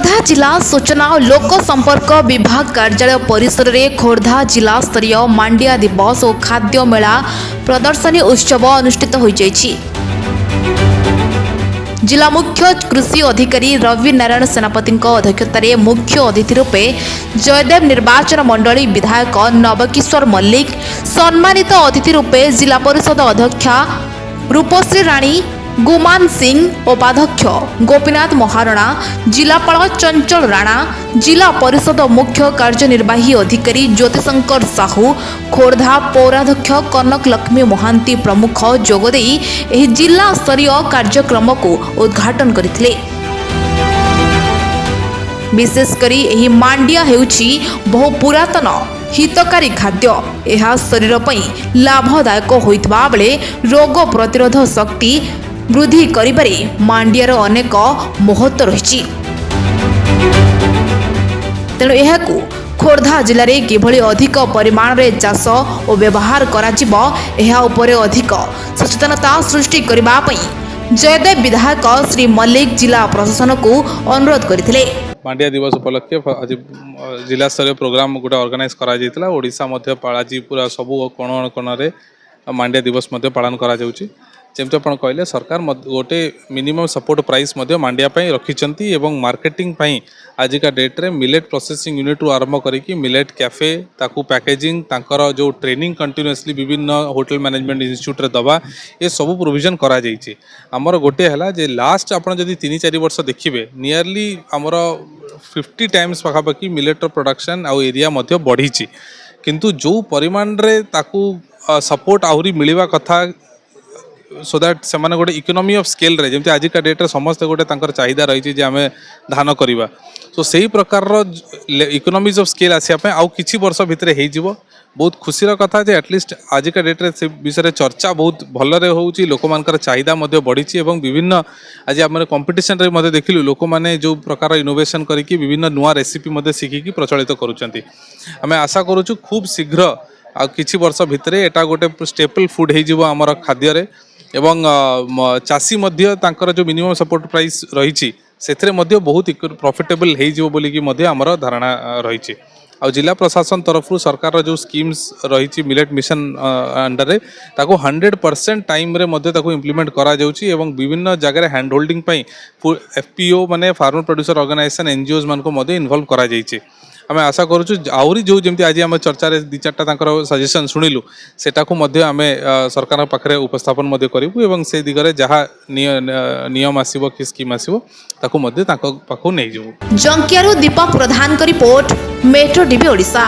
खोर्धा जिला सूचना और लोक संपर्क विभाग कार्यालय परिसर में खोर्धा जिला स्तरीय मांडिया दिवस और खाद्य मेला प्रदर्शनी उत्सव अनुष्ठित हो जाइछि। जिला मुख्य कृषि अधिकारी रवि नारायण सेनापति अध्यक्षतार मुख्य अतिथि रूपे जयदेव निर्वाचन मंडली विधायक नवकिशोर मल्लिक, सम्मानित अतिथि रूपे जिला परिषद अध्यक्षा रूपश्री राणी, गुमान सिंह, उपाध्यक्ष गोपीनाथ महारणा, जिलापाल चंचल राणा, जिला परिषद मुख्य कार्यनिर्वाही अधिकारी ज्योतिशंकर साहू, खोर्धा पौराध्यक्ष कनक लक्ष्मी महांती प्रमुख जोगदे एही जिला स्तरीय कार्यक्रम को उद्घाटन करथिले। विशेषकरी एही मांडिया हेउछि बहु पुरातन हितकारी खाद्य। यह शरीर पई लाभदायक होइतबा बेले रोग प्रतिरोध शक्ति वृद्धि करिबारे मांडियार अनेक महत्व रहिछि। तेणु एहाकु खोर्धा जिले में किभली अधिक परिमाण में चाष और व्यवहार कराजिबो एहा उपरे अधिक सचेतनता सृष्टि करबा पई जयदेव विधायक श्री मल्लिक जिला प्रशासन को अनुरोध करथिले। मांडिया दिवस उपलक्षे आज जिला स्तरीय प्रोग्राम गोटे ऑर्गेनाइज करा जायतिला। ओडिशा मध्य पाळाजी पूरा सबु कोण कोणरे मांडिया दिवस मध्य पालन करा जाउची। जेमती आपण कहले सरकार गोटे मिनिमम सपोर्ट प्राइस मध्य मांडिया पई रखिचंती एवं मार्केटिंग पई आजिका डेट रे मिलेट प्रोसेसिंग यूनिट रु आरंभ करिकि मिलेट कैफे ताकू पैकेजिंग तांकर जो ट्रेनिंग कंटिन्यूअसली विभिन्न होटल मैनेजमेंट इंस्टीट्यूट रे दबा ये सब प्रोविजन करा जाइछि। हमर गोटे हला जे लास्ट आपण जदी 3-4 वर्ष देखिबे नियरली हमर 50 टाइम्स पाखापाखि मिलेट प्रोडक्शन आ एरिया मध्य बढ़ीछि, किंतु जो परिमाण रे ताकू सपोर्ट आहुरी मिलिबा कथा सो दैट से माने गोटे इकोनॉमी ऑफ स्केल रे जेमती आजिका डेट रे समस्त गोटे तांकर चाहिदा रही जे आमे धान करिबा। तो सही प्रकार रो इकोनॉमीज ऑफ स्केल आसिया पे आउ किछि वर्ष भितरे हे जिवो। बहुत खुशीर कथा जे एटलिस्ट आजिका डेट रे से विषय चर्चा बहुत भलरे होउची, लोक मानकर चाहिदा मध्ये बढ़ीची एवं विभिन्न आज आम कंपिटिशन रे मध्ये देखिलु लोक माने जो प्रकार इनोवेशन करिकि विभिन्न नुआ रेसिपी मध्ये सिखिकि प्रचलित करूचंती। आमे आशा करूछु खूब शीघ्र आ किछि वर्ष भितरे एटा गोटे स्टेपल फूड हे जिवो हमर खाद्य रे एवं चाषी मध्य तांकर जो मिनिमम सपोर्ट प्राइस रही से बहुत प्रॉफिटेबल हो बोली कि आमर धारणा रही। आ जिला प्रशासन तरफ सरकार जो स्कीम्स रही मिलेट मिशन अंडर रे ताको 100% टाइम रे मध्य ताको इम्प्लीमेंट करा जाउची एवं विभिन्न जगह हैंड होल्डिंग पई एफपीओ माने फार्मर प्रोड्यूसर ऑर्गेनाइजेशन एनजीओज मान को मध्य इन्वॉल्व करा जाइछि। आम आशा करूँ आहरी जो जमी आज आम चर्चा 2-4 सजेसन शुणिलु सेटा को मध्य आम सरकार पाखे उपस्थापन करूँ एवं से दिगरे जहाँ नियम आसीबो कि स्कीम आसीबो ताको मध्य ताको पाखु नै जिवु। जंकियारु दीपक प्रधान का रिपोर्ट, मेट्रो टीवी ओडिशा।